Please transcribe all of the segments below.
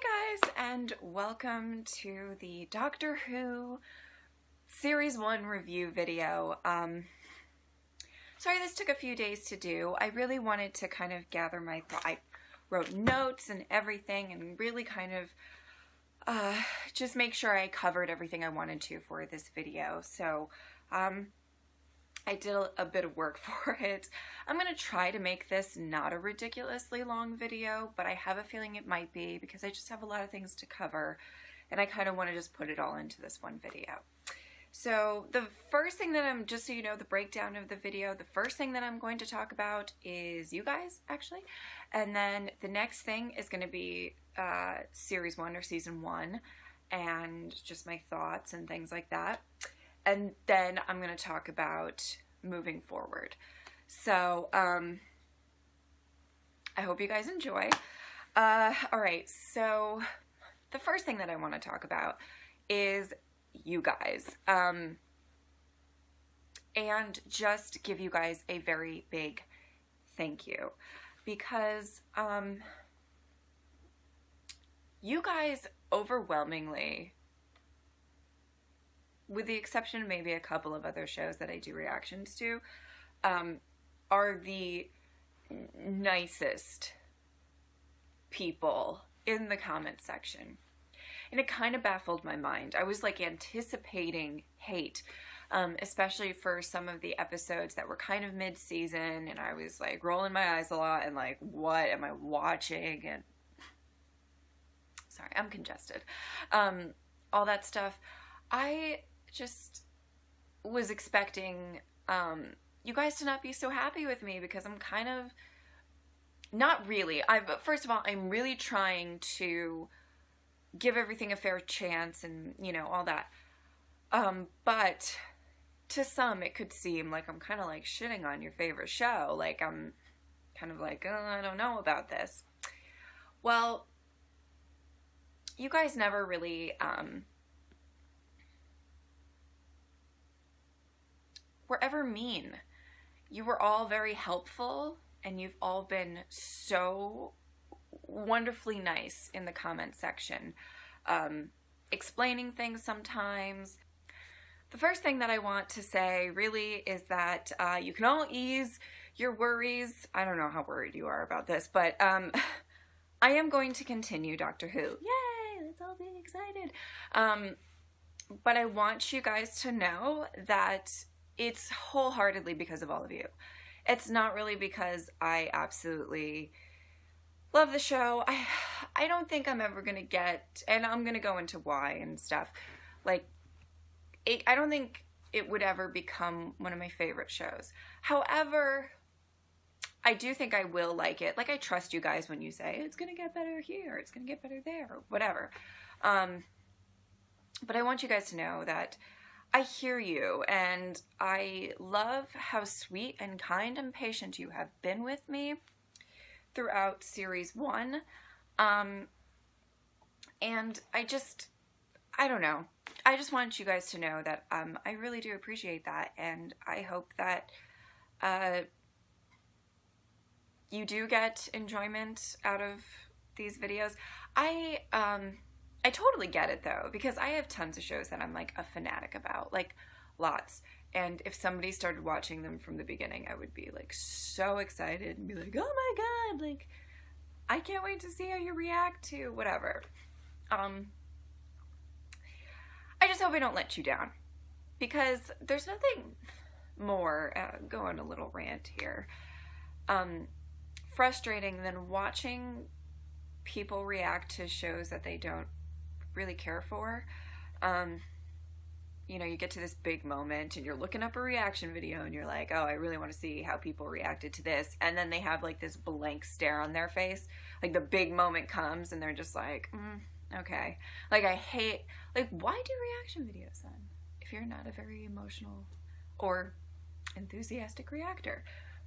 Hi guys, and welcome to the Doctor Who Series 1 review video. Sorry this took a few days to do. I really wanted to kind of gather my thoughts. I wrote notes and everything and really kind of just make sure I covered everything I wanted to for this video. So I did a bit of work for it. I'm going to try to make this not a ridiculously long video, but I have a feeling it might be because I just have a lot of things to cover and I kind of want to just put it all into this one video. So the first thing that just so you know the breakdown of the video, the first thing that I'm going to talk about is you guys, actually. And then the next thing is going to be Series 1 or Season 1 and just my thoughts and things like that. And then I'm going to talk about moving forward. So, I hope you guys enjoy. Alright, so the first thing that I want to talk about is you guys. And just give you guys a very big thank you. Because, you guys overwhelmingly, with the exception of maybe a couple of other shows that I do reactions to, are the nicest people in the comment section. And it kind of baffled my mind. I was like anticipating hate, especially for some of the episodes that were kind of mid-season, and I was like rolling my eyes a lot and like, what am I watching? And sorry, I'm congested. All that stuff. I just was expecting you guys to not be so happy with me because I'm kind of not really. First of all, I'm really trying to give everything a fair chance and, you know, all that. But to some it could seem like I'm kind of like shitting on your favorite show. Like I'm kind of like, oh, I don't know about this. Well, you guys never really were ever mean. You were all very helpful and you've all been so wonderfully nice in the comment section, explaining things sometimes. The first thing that I want to say really is that you can all ease your worries. I don't know how worried you are about this, but I am going to continue Doctor Who. Yay! Let's all be excited. But I want you guys to know that it's wholeheartedly because of all of you. It's not really because I absolutely love the show. I don't think I'm ever gonna get, and I'm gonna go into why and stuff. Like, I don't think it would ever become one of my favorite shows. However, I do think I will like it. Like, I trust you guys when you say, it's gonna get better here, it's gonna get better there, or whatever. But I want you guys to know that I hear you, and I love how sweet and kind and patient you have been with me throughout Series 1. And I don't know. I just want you guys to know that I really do appreciate that, and I hope that you do get enjoyment out of these videos. I totally get it though, because I have tons of shows that I'm like a fanatic about, like lots. And if somebody started watching them from the beginning, I would be like so excited and be like, oh my god, like I can't wait to see how you react to whatever. I just hope I don't let you down, because there's nothing more, going a little rant here, frustrating than watching people react to shows that they don't really care for. You know, you get to this big moment and you're looking up a reaction video and you're like, oh, I really want to see how people reacted to this, and then they have like this blank stare on their face. Like the big moment comes and they're just like, okay. Like I hate, like why do reaction videos then if you're not a very emotional or enthusiastic reactor?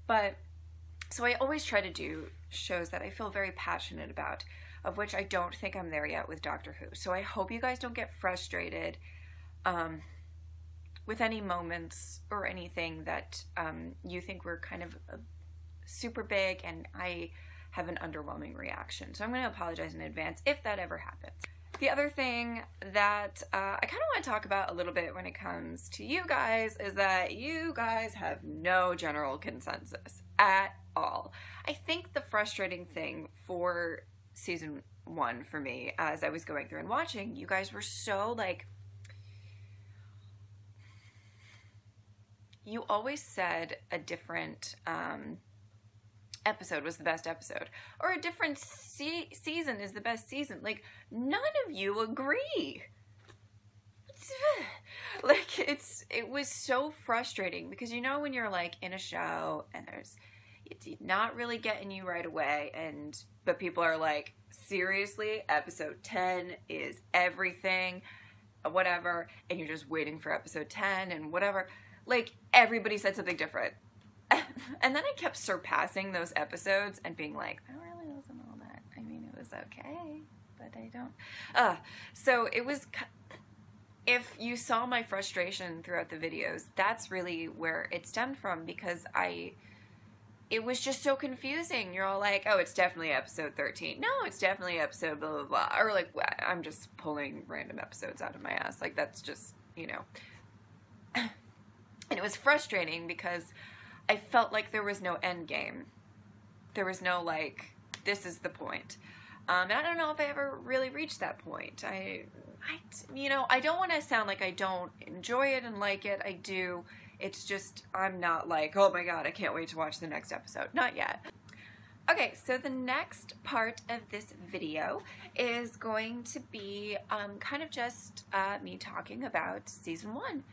But so I always try to do shows that I feel very passionate about, of which I don't think I'm there yet with Doctor Who. So I hope you guys don't get frustrated with any moments or anything that you think were kind of super big and I have an underwhelming reaction. So I'm going to apologize in advance if that ever happens. The other thing that I kind of want to talk about a little bit when it comes to you guys is that you guys have no general consensus at all. I think the frustrating thing for season 1 for me, as I was going through and watching, you guys were so like, you always said a different episode was the best episode, or a different season is the best season. Like, none of you agree. Like, it was so frustrating because, you know, when you're like in a show and it's not really getting you right away, but people are like, seriously, episode 10 is everything, whatever, and you're just waiting for episode 10 and whatever. Like, everybody said something different. And then I kept surpassing those episodes and being like, I really wasn't all that. I mean, it was okay, but I don't. So it was, if you saw my frustration throughout the videos, that's really where it stemmed from, because it was just so confusing. You're all like, oh, it's definitely episode 13. No, it's definitely episode blah, blah, blah. Or like, I'm just pulling random episodes out of my ass. Like, that's just, you know. And it was frustrating because I felt like there was no end game. There was no, like, this is the point. And I don't know if I ever really reached that point. You know, I don't want to sound like I don't enjoy it and like it. I do. It's just, I'm not like, oh my god, I can't wait to watch the next episode. Not yet. Okay, so the next part of this video is going to be kind of just me talking about season 1.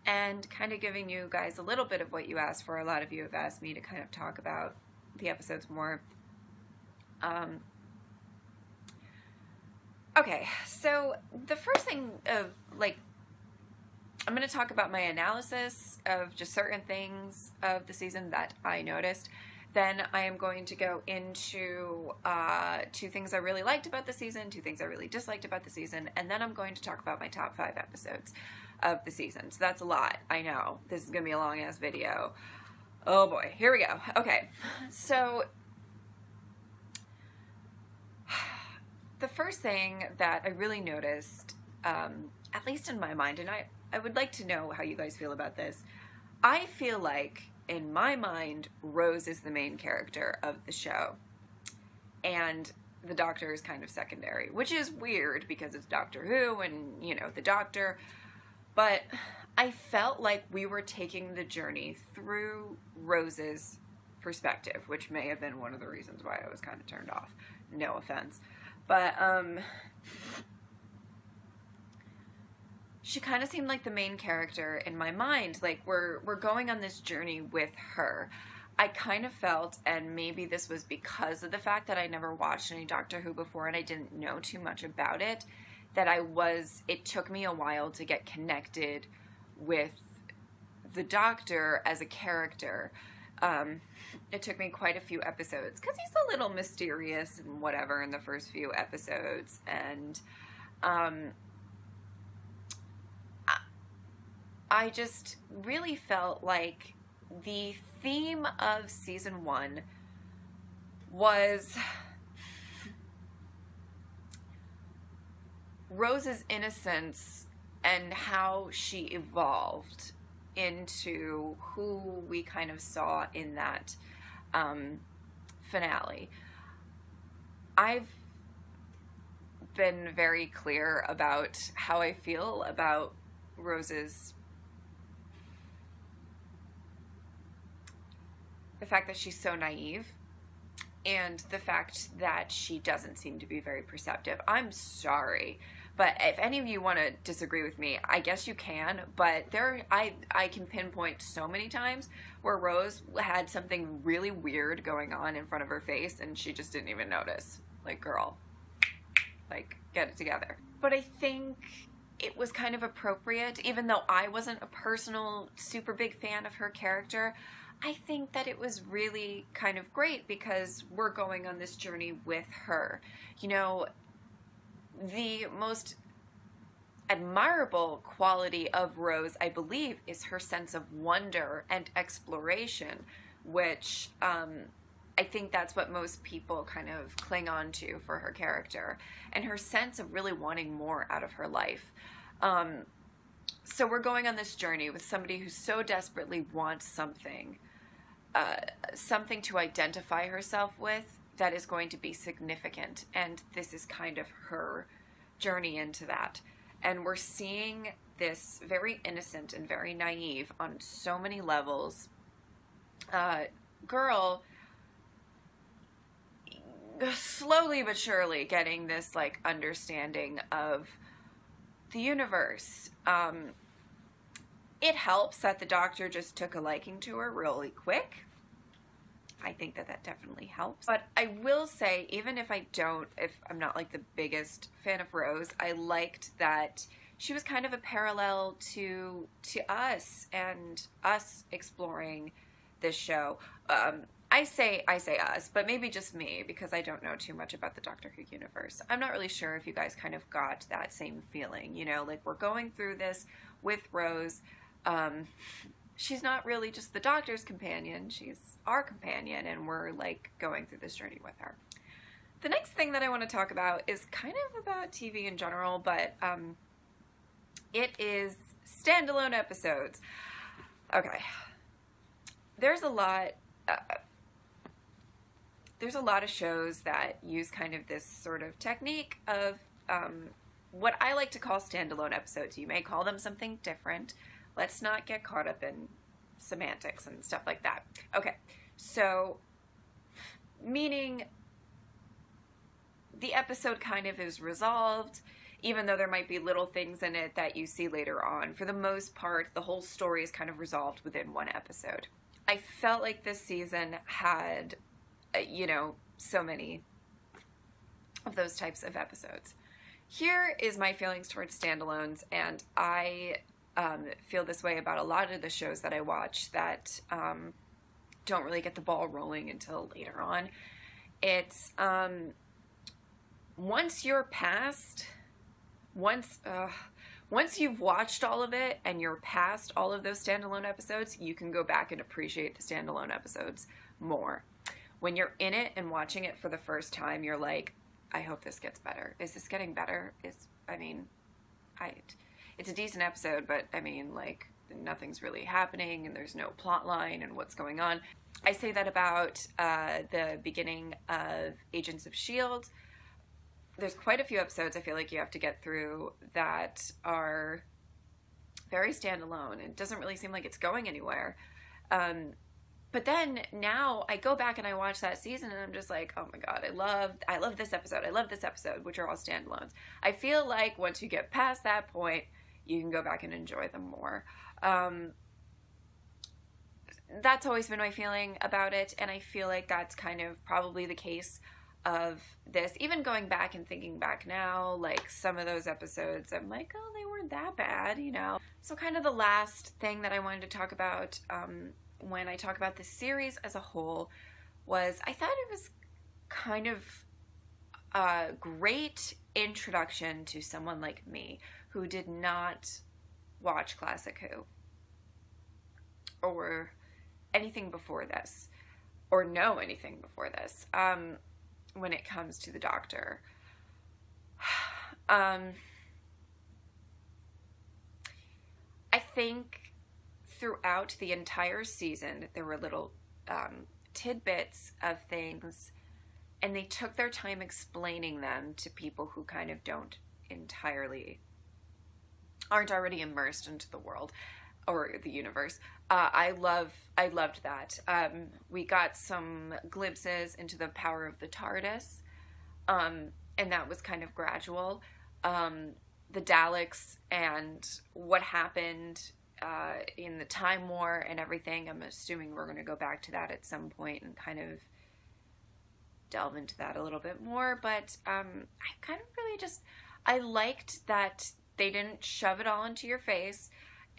And kind of giving you guys a little bit of what you asked for. A lot of you have asked me to kind of talk about the episodes more. Okay, so the first thing of, like, I'm going to talk about my analysis of just certain things of the season that I noticed. Then I am going to go into 2 things I really liked about the season, 2 things I really disliked about the season, and then I'm going to talk about my top 5 episodes of the season. So that's a lot. I know. This is going to be a long-ass video. Oh boy. Here we go. Okay. So the first thing that I really noticed, at least in my mind, and I would like to know how you guys feel about this. I feel like, in my mind, Rose is the main character of the show. And the Doctor is kind of secondary, which is weird because it's Doctor Who and, you know, the Doctor. But I felt like we were taking the journey through Rose's perspective, which may have been one of the reasons why I was kind of turned off. No offense. But, she kind of seemed like the main character in my mind. Like, we're going on this journey with her. I kind of felt, and maybe this was because of the fact that I never watched any Doctor Who before and I didn't know too much about it, that it took me a while to get connected with the Doctor as a character. It took me quite a few episodes because he's a little mysterious and whatever in the first few episodes. And I just really felt like the theme of season 1 was Rose's innocence and how she evolved into who we kind of saw in that finale. I've been very clear about how I feel about Rose's, the fact that she's so naive and the fact that she doesn't seem to be very perceptive. I'm sorry, but if any of you want to disagree with me, I guess you can, but I can pinpoint so many times where Rose had something really weird going on in front of her face and she just didn't even notice. Like, girl, like, get it together. But I think it was kind of appropriate, even though I wasn't a personal super big fan of her character. I think that it was really kind of great because we're going on this journey with her. You know, the most admirable quality of Rose, I believe, is her sense of wonder and exploration, which I think that's what most people kind of cling on to for her character, and her sense of really wanting more out of her life. So we're going on this journey with somebody who so desperately wants something, something to identify herself with that is going to be significant, and this is kind of her journey into that. And we're seeing this very innocent and very naive on so many levels girl slowly but surely getting this like understanding of the universe. It helps that the Doctor just took a liking to her really quick. I think that that definitely helps. But I will say, even if I'm not like the biggest fan of Rose, I liked that she was kind of a parallel to us and us exploring this show. I say us, but maybe just me, because I don't know too much about the Doctor Who universe. I'm not really sure if you guys kind of got that same feeling, you know, like we're going through this with Rose. She's not really just the Doctor's companion, she's our companion, and we're like going through this journey with her. The next thing that I want to talk about is kind of about TV in general, but it is standalone episodes. Okay. There's a lot of shows that use kind of this sort of technique of what I like to call standalone episodes. You may call them something different. Let's not get caught up in semantics and stuff like that. Okay, so meaning the episode kind of is resolved, even though there might be little things in it that you see later on. For the most part, the whole story is kind of resolved within one episode. I felt like this season had, you know, so many of those types of episodes. Here is my feelings towards standalones, and I feel this way about a lot of the shows that I watch that don't really get the ball rolling until later on. It's once you've watched all of it and you're past all of those standalone episodes, you can go back and appreciate the standalone episodes more. When you're in it and watching it for the first time, you're like, I hope this gets better. Is this getting better? It's a decent episode, but I mean, like, nothing's really happening and there's no plot line and what's going on. I say that about the beginning of Agents of S.H.I.E.L.D. There's quite a few episodes I feel like you have to get through that are very standalone. It doesn't really seem like it's going anywhere. But then now I go back and I watch that season and I'm just like, oh my God, I love this episode. I love this episode, which are all standalones. I feel like once you get past that point, you can go back and enjoy them more. That's always been my feeling about it. And I feel like that's kind of probably the case of this. Even going back and thinking back now, like some of those episodes, I'm like, oh, they weren't that bad, you know? So kind of the last thing that I wanted to talk about when I talk about this series as a whole was I thought it was kind of a great introduction to someone like me who did not watch Classic Who or anything before this or know anything before this when it comes to the Doctor. I think throughout the entire season, there were little tidbits of things, and they took their time explaining them to people who kind of aren't already immersed into the world or the universe. I loved that. We got some glimpses into the power of the TARDIS, and that was kind of gradual. The Daleks and what happened in the Time War and everything. I'm assuming we're going to go back to that at some point and kind of delve into that a little bit more. But I kind of really I liked that they didn't shove it all into your face.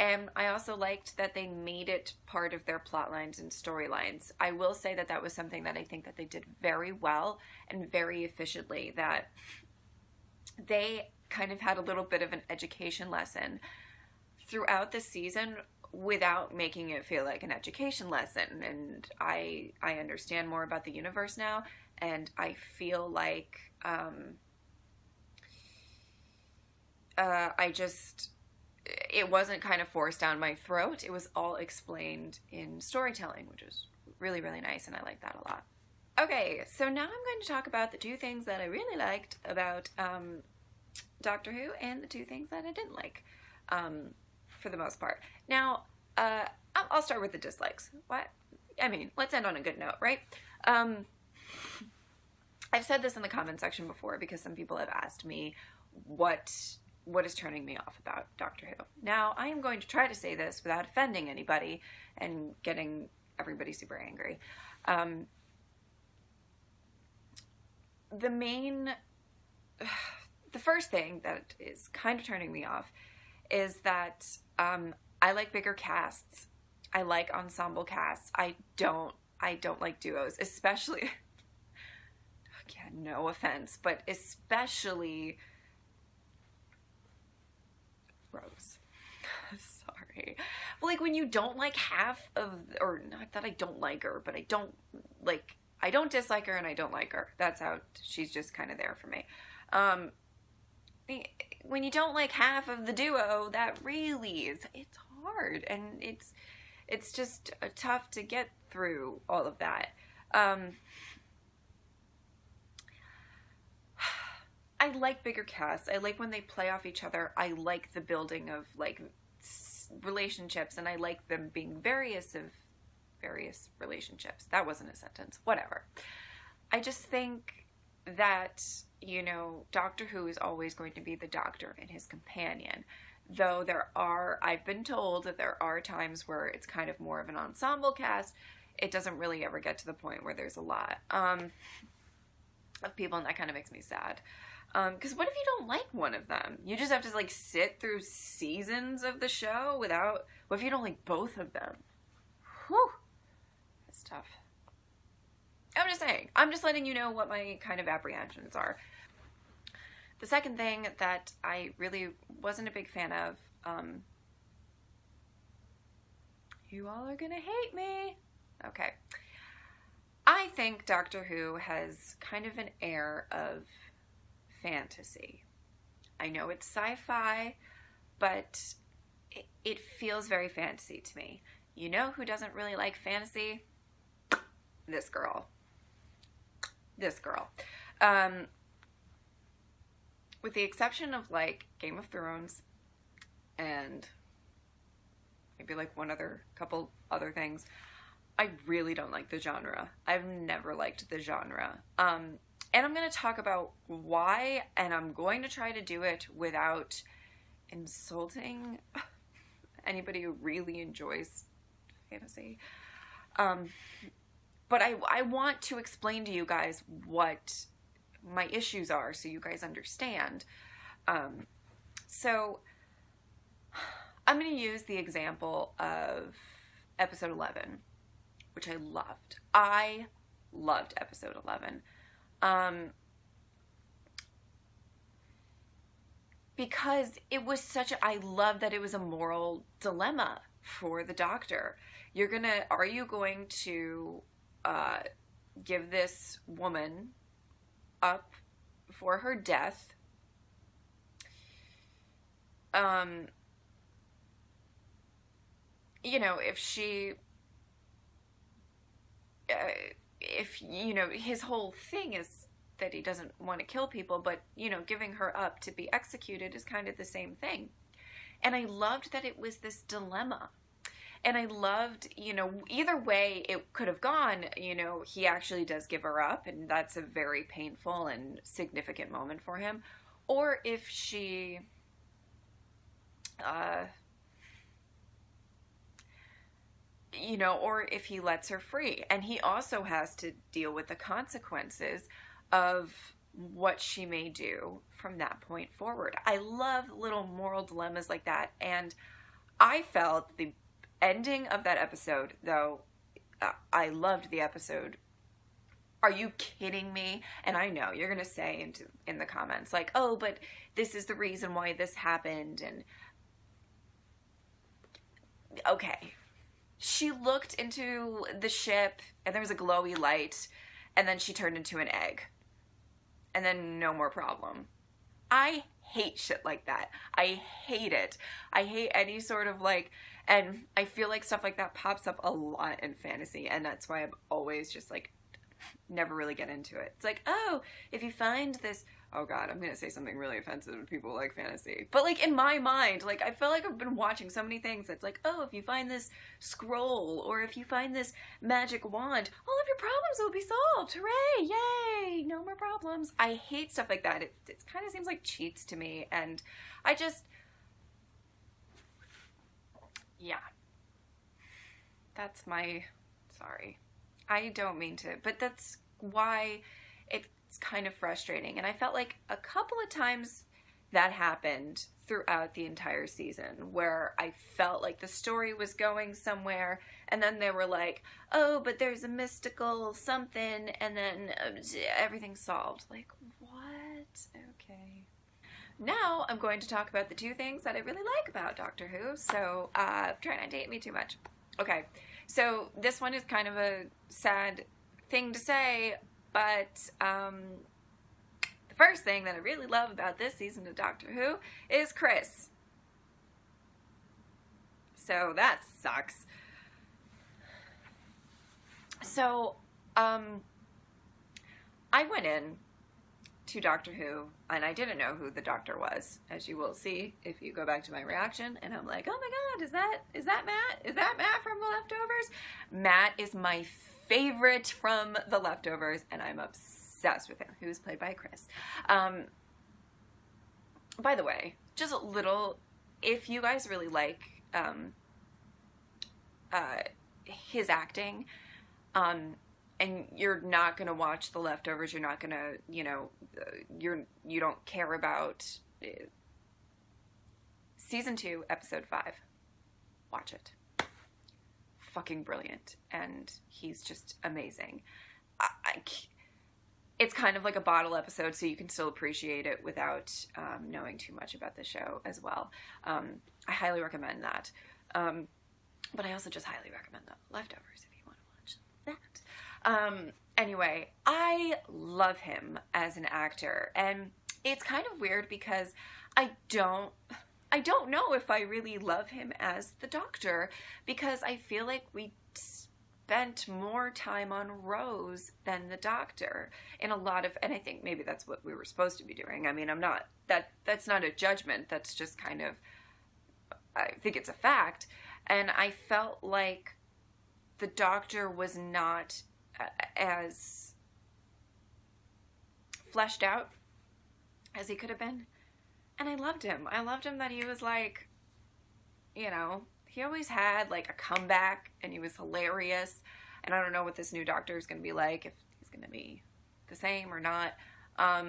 And I also liked that they made it part of their plot lines and storylines. I will say that that was something that I think that they did very well and very efficiently, that they kind of had a little bit of an education lesson throughout the season without making it feel like an education lesson. And I understand more about the universe now, and I feel like it wasn't kind of forced down my throat. It was all explained in storytelling, which was really, really nice, and I like that a lot. Okay, so now I'm going to talk about the 2 things that I really liked about Doctor Who, and the 2 things that I didn't like, for the most part. Now, I'll start with the dislikes. Let's end on a good note, right? I've said this in the comment section before because some people have asked me what is turning me off about Doctor Who. Now, I am going to try to say this without offending anybody and getting everybody super angry. The first thing that is kind of turning me off is that I like bigger casts. I like ensemble casts. I don't like duos, especially again, no offense, but especially Rose. Sorry. But like when you don't like half of, or not that I don't like her, but I don't dislike her and I don't like her. That's how she's just kind of there for me. When you don't like half of the duo, that really it's hard, and it's just tough to get through all of that. I like bigger casts. I like when they play off each other. I like the building of like relationships, and I like them being various relationships. That wasn't a sentence. Whatever. I just think that, you know, Doctor Who is always going to be the Doctor and his companion. Though I've been told that there are times where it's kind of more of an ensemble cast. It doesn't really ever get to the point where there's a lot of people, and that kind of makes me sad. Because what if you don't like one of them? You just have to like sit through seasons of the show without, what if you don't like both of them? Whew, that's tough. I'm just saying, I'm just letting you know what my kind of apprehensions are. The second thing that I really wasn't a big fan of, you all are gonna hate me. Okay. I think Doctor Who has kind of an air of fantasy. I know it's sci-fi, but it feels very fantasy to me. You know who doesn't really like fantasy? This girl. This girl. With the exception of like Game of Thrones and maybe like couple other things, I really don't like the genre. I've never liked the genre. And I'm going to talk about why, and I'm going to try to do it without insulting anybody who really enjoys fantasy. But I want to explain to you guys what my issues are so you guys understand. So I'm going to use the example of episode 11, which I loved. I loved episode 11. Because it was I love that it was a moral dilemma for the Doctor. Are you going to give this woman up for her death? You know, if you know, his whole thing is that he doesn't want to kill people, but, you know, giving her up to be executed is kind of the same thing. And I loved that it was this dilemma. And I loved, you know, either way it could have gone, you know, he actually does give her up, and that's a very painful and significant moment for him. Or if she, you know, or if he lets her free. And he also has to deal with the consequences of what she may do from that point forward. I love little moral dilemmas like that, and I felt the ending of that episode, though, I loved the episode. Are you kidding me? And I know you're gonna say in the comments like, oh, but this is the reason why this happened, and okay. She looked into the ship, and there was a glowy light, and then she turned into an egg. And then no more problem. I hate shit like that. I hate it. I hate any sort of like, and I feel like stuff like that pops up a lot in fantasy, and that's why I'm always just like, never really get into it. It's like, oh, if you find this, oh god, I'm gonna say something really offensive to people who like fantasy. But like in my mind, like I feel like I've been watching so many things that's like, oh, if you find this scroll, or if you find this magic wand, all of your problems will be solved. Hooray, yay, no more problems. I hate stuff like that. It kind of seems like cheats to me, and I just, yeah. That's my, sorry. I don't mean to, but that's why it's kind of frustrating. And I felt like a couple of times that happened throughout the entire season, where I felt like the story was going somewhere, and then they were like, oh, but there's a mystical something, and then everything's solved. Like, what? Okay. Now I'm going to talk about the two things that I really like about Doctor Who, so try not to hate me too much. Okay, so this one is kind of a sad thing to say, but the first thing that I really love about this season of Doctor Who is Chris. So that sucks. So I went in to Doctor Who, and I didn't know who the Doctor was, as you will see if you go back to my reaction, and I'm like, oh my god, is that Matt? Is that Matt from The Leftovers? Matt is my favorite from The Leftovers, and I'm obsessed with him, who's played by Chris. By the way, just a little, if you guys really like his acting, and you're not going to watch The Leftovers, you're not going to, you know, you don't care about season 2, episode 5. Watch it. Fucking brilliant. And he's just amazing. It's kind of like a bottle episode, so you can still appreciate it without knowing too much about the show as well. I highly recommend that. But I also just highly recommend The Leftovers if you want to watch that. Anyway, I love him as an actor, and it's kind of weird because I don't know if I really love him as the Doctor, because I feel like we spent more time on Rose than the Doctor in a lot of, and I think maybe that's what we were supposed to be doing. I mean, that's not a judgment, that's just kind of, I think it's a fact, and I felt like the Doctor was not as fleshed out as he could have been. And I loved him. I loved him that he was like, you know, he always had like a comeback, and he was hilarious. And I don't know what this new Doctor is going to be like, if he's going to be the same or not. I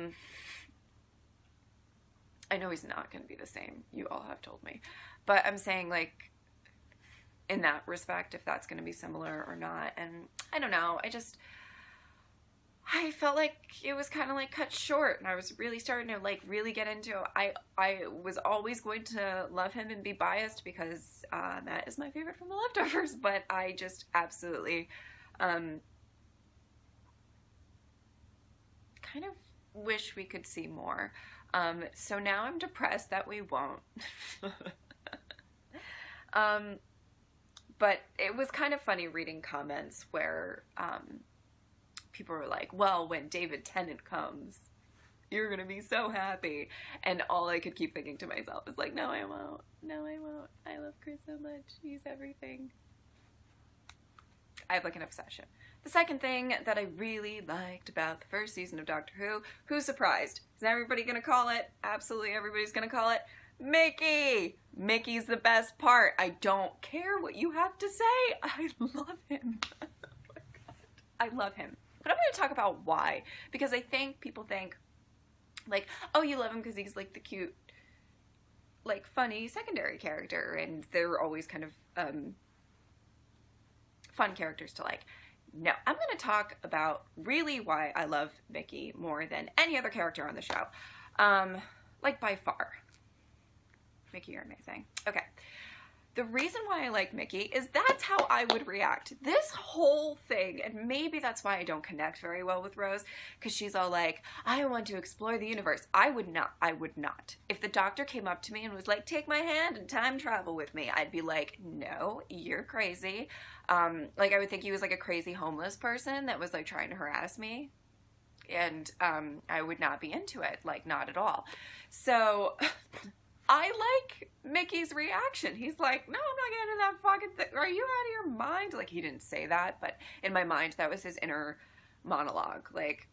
know he's not going to be the same. You all have told me. But I'm saying, like, in that respect, if that's going to be similar or not. And I don't know. I felt like it was kind of like cut short, and I was really starting to like really get into it. I was always going to love him and be biased because Matt is my favorite from The Leftovers, but I just absolutely kind of wish we could see more. So now I'm depressed that we won't. But it was kind of funny reading comments where people were like, well, when David Tennant comes, you're going to be so happy. And all I could keep thinking to myself is like, no, I won't. No, I won't. I love Chris so much. He's everything. I have like an obsession. The second thing that I really liked about the first season of Doctor Who, who's surprised? Is everybody going to call it? Absolutely everybody's going to call it Mickey! Mickey's the best part. I don't care what you have to say. I love him. Oh my God. I love him. But I'm going to talk about why. Because I think people think, like, oh, you love him because he's, like, the cute, like, funny secondary character. And they're always kind of fun characters to like. No, I'm going to talk about really why I love Mickey more than any other character on the show. Like, by far. Mickey, you're amazing. Okay. the reason why I like Mickey is that's how I would react. This whole thing, and maybe that's why I don't connect very well with Rose, because she's all like, I want to explore the universe. I would not. If the doctor came up to me and was like, take my hand and time travel with me, I'd be like, no, you're crazy. Like, I would think he was like a crazy homeless person that was like trying to harass me. And I would not be into it, like, not at all. So I like Mickey's reaction. He's like, no, I'm not getting into that fucking thing. Are you out of your mind? Like, he didn't say that, but in my mind, that was his inner monologue. Like,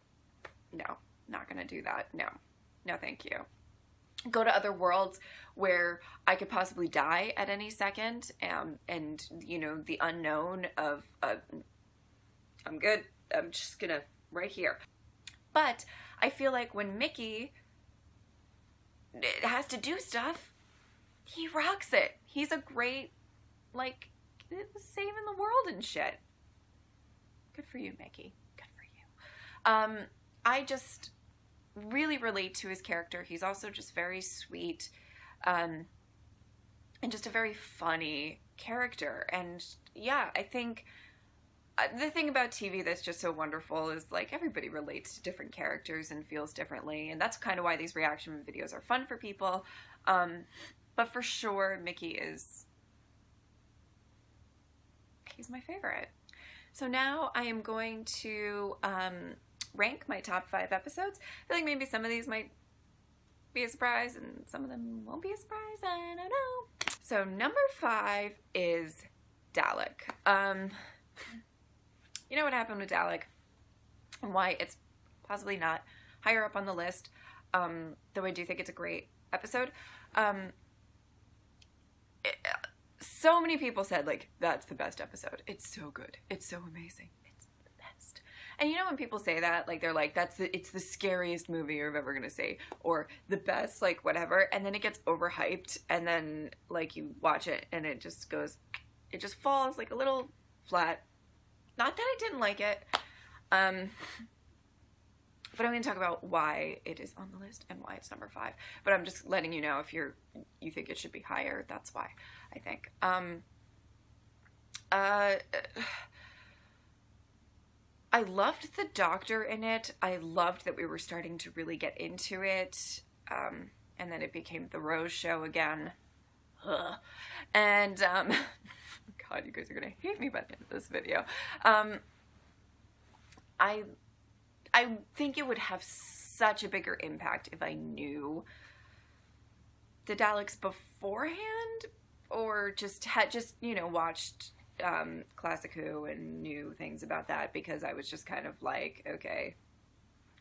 no, not gonna do that. No, no, thank you. Go to other worlds where I could possibly die at any second, and you know, the unknown of, I'm good. I'm just gonna, right here. But I feel like when Mickey has to do stuff, he rocks it. He's a great, like, saving the world and shit. Good for you, Mickey. Good for you. I just really relate to his character. He's also just very sweet, and just a very funny character. And yeah, I think the thing about TV that's just so wonderful is, like, everybody relates to different characters and feels differently, and that's kind of why these reaction videos are fun for people. But for sure, Mickey he's my favorite. So now I am going to rank my top 5 episodes. I feel like maybe some of these might be a surprise and some of them won't be a surprise, I don't know. So number 5 is Dalek. You know what happened with Dalek and why it's possibly not higher up on the list, though I do think it's a great episode. So many people said, like, that's the best episode. It's so good. It's so amazing. It's the best. And you know when people say that, like, they're like, it's the scariest movie you're ever gonna see, or the best, like, whatever, and then it gets overhyped, and then, like, you watch it, and it just falls, like, a little flat. Not that I didn't like it, but I'm going to talk about why it is on the list and why it's number 5. But I'm just letting you know if you think it should be higher, that's why, I think. I loved the doctor in it. I loved that we were starting to really get into it, and then it became the Rose show again. Ugh. And God, you guys are gonna hate me by the end of this video. I think it would have such a bigger impact if I knew the Daleks beforehand, or just you know, watched Classic Who and knew things about that, because I was just kind of like, okay,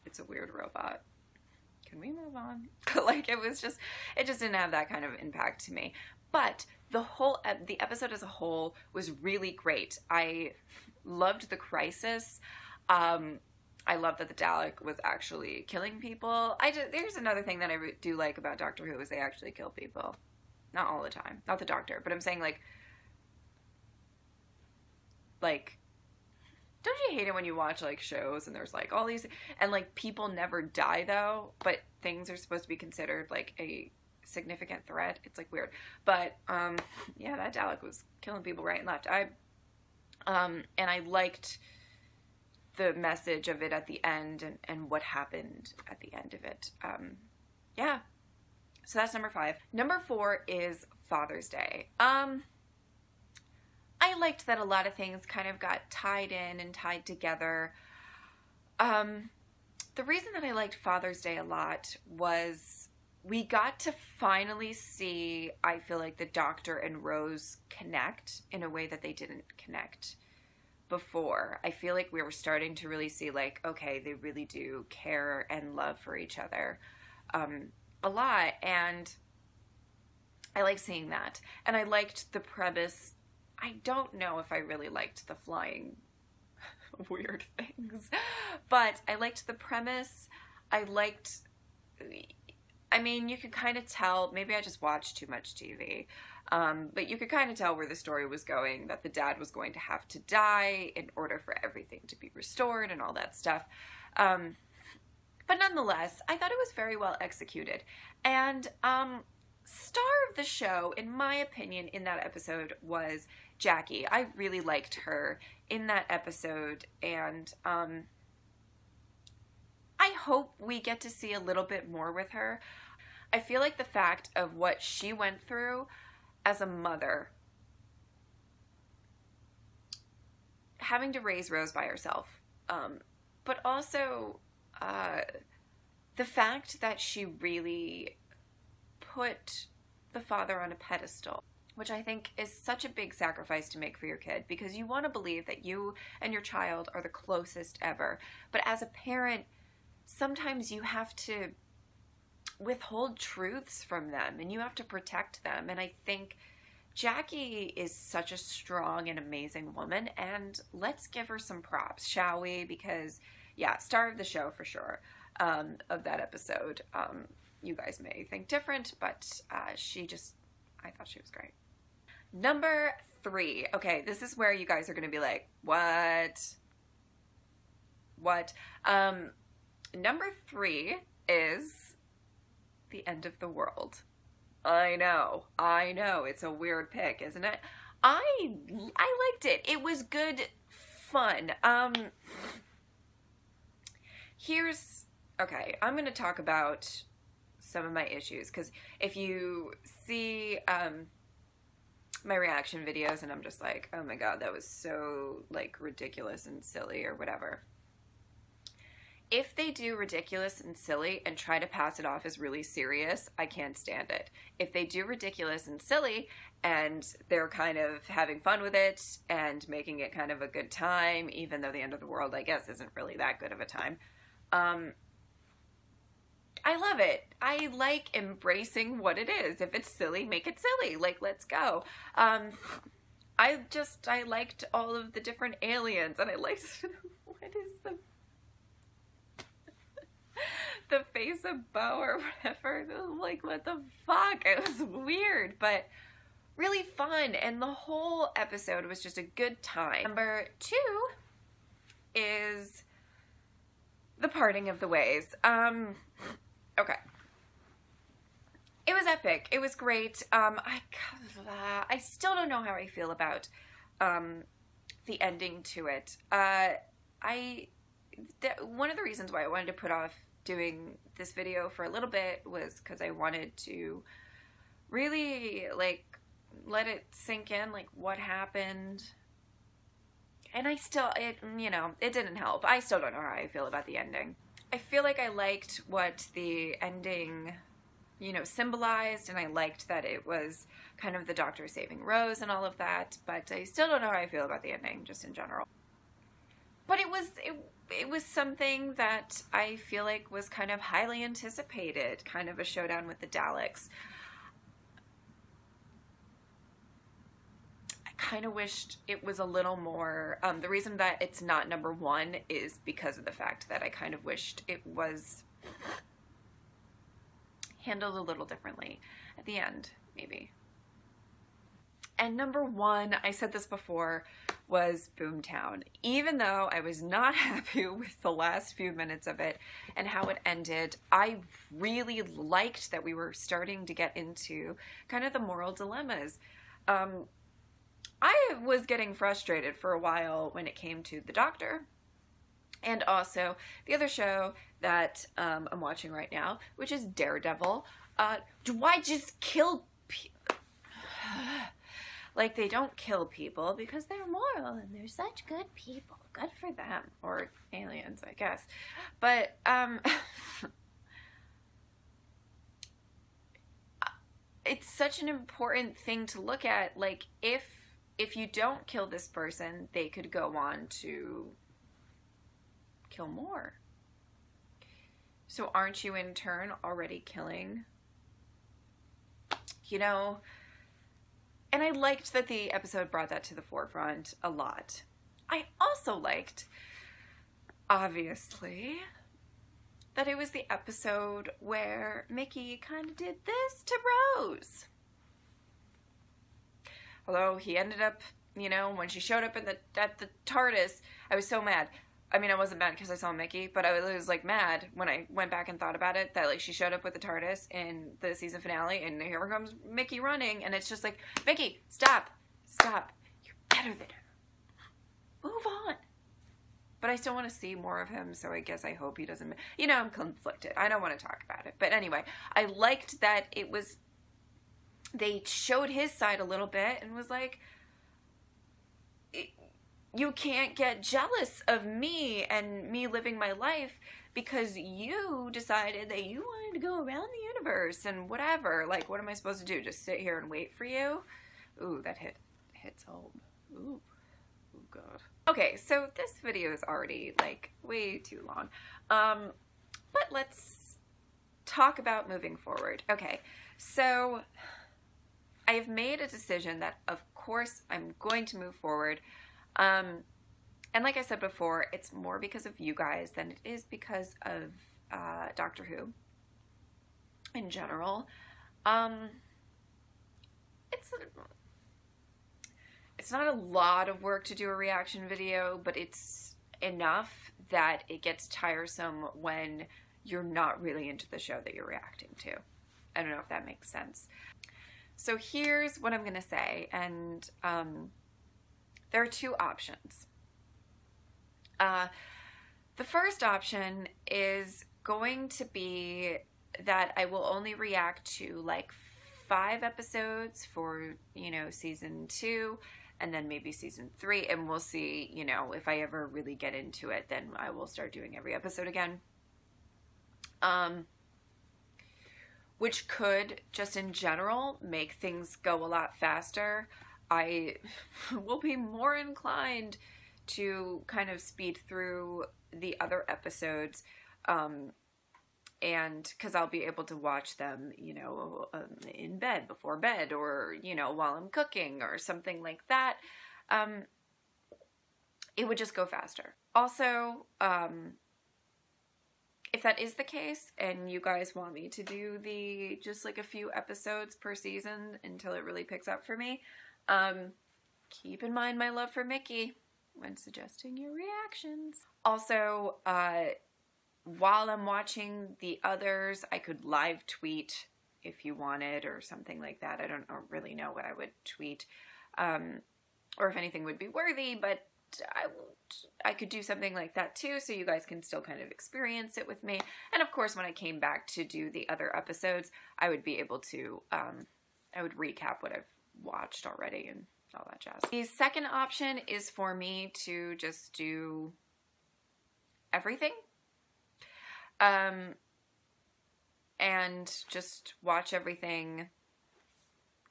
it's a weird robot. Can we move on? Like, it just didn't have that kind of impact to me. But the episode as a whole was really great. I loved the crisis. I love that the Dalek was actually killing people. There's another thing that I do like about Doctor Who is they actually kill people. Not all the time. Not the Doctor, but I'm saying, like, don't you hate it when you watch, like, shows and there's, like, all these, and, like, people never die, though, but things are supposed to be considered, like, a significant threat? It's, like, weird. But, yeah, that Dalek was killing people right and left. And I liked the message of it at the end, and what happened at the end of it. Yeah. So that's number 5. Number 4 is Father's Day. I liked that a lot of things kind of got tied in and tied together. The reason that I liked Father's Day a lot was we got to finally see, I feel like, the Doctor and Rose connect in a way that they didn't connect before. I feel like we were starting to really see, like, okay, they really do care and love for each other a lot, and I like seeing that. And I liked the premise. I don't know if I really liked the flying weird things, but I liked the premise. I mean, you could kind of tell, maybe I just watched too much TV, but you could kind of tell where the story was going, that the dad was going to have to die in order for everything to be restored and all that stuff. But nonetheless, I thought it was very well executed. And star of the show, in my opinion, in that episode was Jackie. I really liked her in that episode, and I hope we get to see a little bit more with her. I feel like the fact of what she went through as a mother, having to raise Rose by herself, but also the fact that she really put the father on a pedestal, which I think is such a big sacrifice to make for your kid, because you want to believe that you and your child are the closest ever. But as a parent, sometimes you have to withhold truths from them and you have to protect them. And I think Jackie is such a strong and amazing woman, and let's give her some props, shall we? Because, yeah, star of the show for sure, of that episode. You guys may think different, but I thought she was great. Number 3. Okay, this is where you guys are going to be like, what? Number 3 is The End of the World. I know, it's a weird pick, isn't it? I liked it. It was good fun. Okay, I'm going to talk about some of my issues, because if you see my reaction videos and I'm just like, oh my god, that was so like ridiculous and silly or whatever. If they do ridiculous and silly and try to pass it off as really serious, I can't stand it. If they do ridiculous and silly and they're kind of having fun with it and making it kind of a good time, even though The End of the World, I guess, isn't really that good of a time, I love it. I like embracing what it is. If it's silly, make it silly. Like, let's go. I liked all of the different aliens, and I liked, what is the face of Bo or whatever. Like, what the fuck? It was weird, but really fun, and the whole episode was just a good time. Number 2 is The Parting of the Ways. Okay. It was epic. It was great. I still don't know how I feel about the ending to it. One of the reasons why I wanted to put off doing this video for a little bit was because I wanted to really, like, let it sink in, like, what happened. And it didn't help. I still don't know how I feel about the ending. I feel like I liked what the ending, symbolized, and I liked that it was kind of the Doctor saving Rose and all of that, but I still don't know how I feel about the ending, just in general. But it was something that I feel like was kind of highly anticipated, kind of a showdown with the Daleks. Kind of wished it was a little more, the reason that it's not number 1 is because of the fact that I kind of wished it was handled a little differently at the end, maybe. And number 1, I said this before, was Boomtown. Even though I was not happy with the last few minutes of it and how it ended, I really liked that we were starting to get into kind of the moral dilemmas. I was getting frustrated for a while when it came to the Doctor, and also the other show that I'm watching right now, which is Daredevil. Do I just kill people? Like, they don't kill people because they're moral and they're such good people. Good for them. Or aliens, I guess. But, it's such an important thing to look at. Like, if you don't kill this person, they could go on to kill more. So aren't you in turn already killing? And I liked that the episode brought that to the forefront a lot. I also liked, obviously, that it was the episode where Mickey kind of did this to Rose. Although he ended up, when she showed up at the TARDIS, I was so mad. I mean, I wasn't mad because I saw Mickey, but I was like mad when I went back and thought about it that like she showed up with the TARDIS in the season finale, and here comes Mickey running, and it's just like, Mickey, stop, you're better than her, move on. But I still want to see more of him, so I guess I hope he doesn't, you know, I'm conflicted. I don't want to talk about it, but anyway, I liked that it was, they showed his side a little bit and was like, you can't get jealous of me and me living my life because you decided that you wanted to go around the universe and whatever. Like, what am I supposed to do? Just sit here and wait for you? Ooh, that hits home. Ooh, oh God. Okay, so this video is already like way too long. But let's talk about moving forward. Okay, so I've made a decision that of course I'm going to move forward. And like I said before, it's more because of you guys than it is because of Doctor Who in general. It's not a lot of work to do a reaction video, but it's enough that it gets tiresome when you're not really into the show that you're reacting to. I don't know if that makes sense. So here's what I'm going to say, and there are two options. The first option is going to be that I will only react to like 5 episodes for, you know, season 2 and then maybe season 3, and we'll see, you know, if I ever really get into it, then I will start doing every episode again. Which could, just in general, make things go a lot faster. I will be more inclined to kind of speed through the other episodes, and because I'll be able to watch them, you know, in bed, before bed, or, you know, while I'm cooking or something like that. It would just go faster. Also, if that is the case and you guys want me to do just like a few episodes per season until it really picks up for me, keep in mind my love for Mickey when suggesting your reactions. Also, while I'm watching the others, I could live tweet if you wanted or something like that. I don't really know what I would tweet, or if anything would be worthy, but I could do something like that too, so you guys can still kind of experience it with me. And of course, when I came back to do the other episodes, I would be able to, I would recap what I've watched already and all that jazz. The second option is for me to just do everything, and just watch everything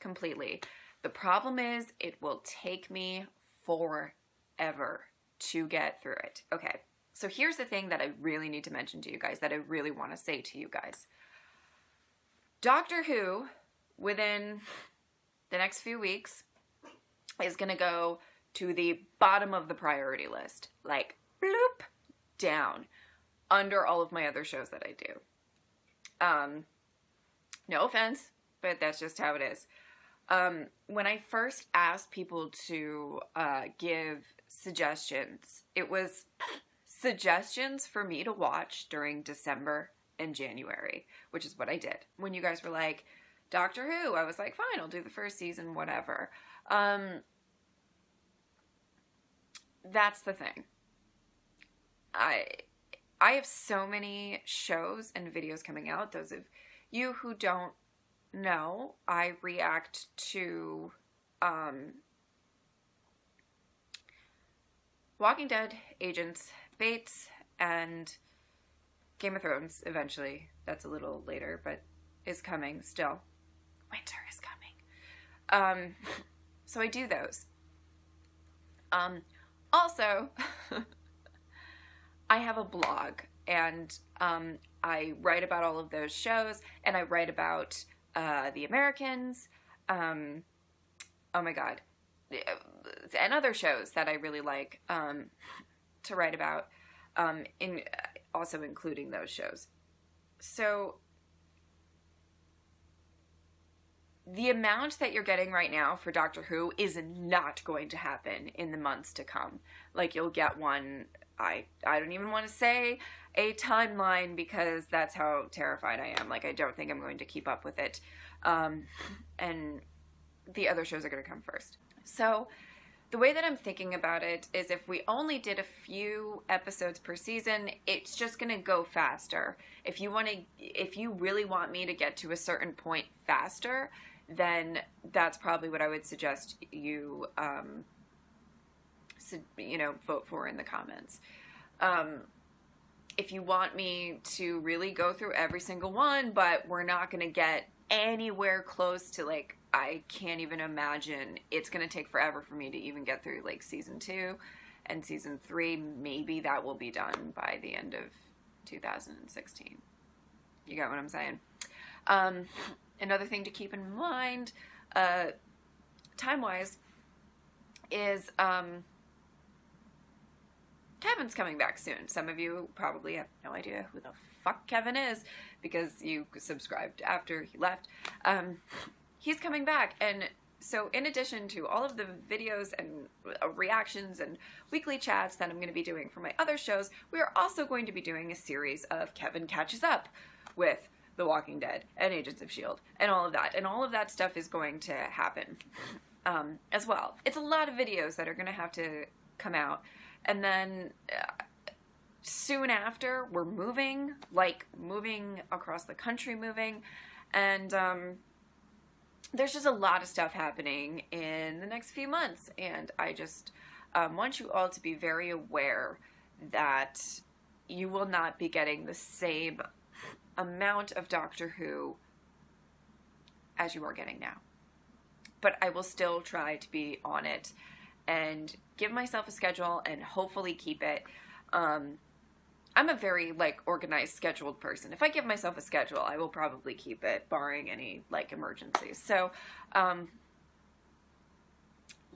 completely. The problem is it will take me forever to get through it. Okay, so here's the thing that I really need to mention to you guys, that I really want to say to you guys. Doctor Who, within the next few weeks, is going to go to the bottom of the priority list. Like, bloop, down, under all of my other shows that I do. No offense, but that's just how it is. When I first asked people to give suggestions, it was suggestions for me to watch during December and January, which is what I did. When you guys were like, Doctor Who, I was like, fine, I'll do the first season, whatever. That's the thing. I have so many shows and videos coming out. Those of you who don't know, I react to Walking Dead, Agents, Bates, and Game of Thrones eventually. That's a little later, but is coming still. Winter is coming. So I do those. Also, I have a blog, and I write about all of those shows, and I write about The Americans, oh my god, and other shows that I really like to write about, also including those shows. So the amount that you're getting right now for Doctor Who is not going to happen in the months to come. Like, you'll get one I don't even want to say a timeline because that's how terrified I am. Like, I don't think I'm going to keep up with it. And the other shows are going to come first. So the way that I'm thinking about it is if we only did a few episodes per season, it's just going to go faster. If you really want me to get to a certain point faster, then that's probably what I would suggest you, vote for in the comments. If you want me to really go through every single one, but we're not going to get anywhere close to, like, I can't even imagine, it's going to take forever for me to even get through, like, season 2 and season 3. Maybe that will be done by the end of 2016. You got what I'm saying? Another thing to keep in mind, time-wise, is Kevin's coming back soon. Some of you probably have no idea who the fuck Kevin is because you subscribed after he left. He's coming back, and so in addition to all of the videos and reactions and weekly chats that I'm going to be doing for my other shows, we are also going to be doing a series of Kevin Catches Up with The Walking Dead and Agents of S.H.I.E.L.D. and all of that. And all of that stuff is going to happen as well. It's a lot of videos that are going to have to come out. And then soon after, we're moving across the country, and there's just a lot of stuff happening in the next few months, and I just want you all to be very aware that you will not be getting the same amount of Doctor Who as you are getting now. But I will still try to be on it and give myself a schedule and hopefully keep it. I'm a very, like, organized, scheduled person. If I give myself a schedule, I will probably keep it, barring any, like, emergencies. So,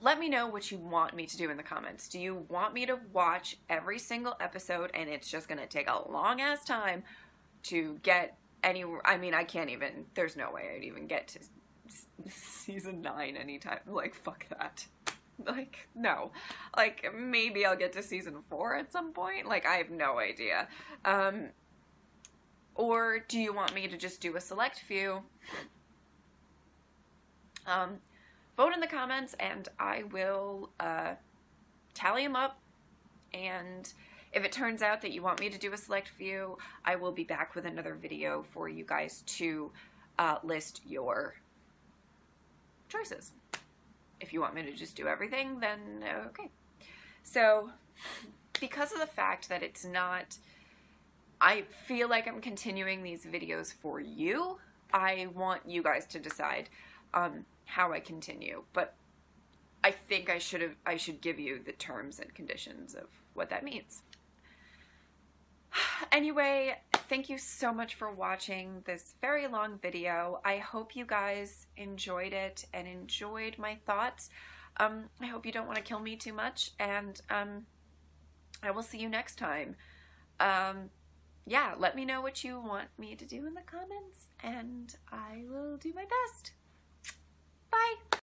let me know what you want me to do in the comments. Do you want me to watch every single episode and it's just going to take a long-ass time to get anywhere? I mean, I can't even, there's no way I'd even get to season 9 anytime. Like, fuck that. Like, no. Like, maybe I'll get to season 4 at some point. Like, I have no idea. Or do you want me to just do a select few? Vote in the comments and I will tally them up. And if it turns out that you want me to do a select few, I will be back with another video for you guys to list your choices. If you want me to just do everything, then okay. So, because of the fact that it's not, I feel like I'm continuing these videos for you, I want you guys to decide how I continue. But I think I should give you the terms and conditions of what that means. Anyway, thank you so much for watching this very long video. I hope you guys enjoyed it and enjoyed my thoughts. I hope you don't want to kill me too much, and I will see you next time. Yeah, let me know what you want me to do in the comments, and I will do my best. Bye!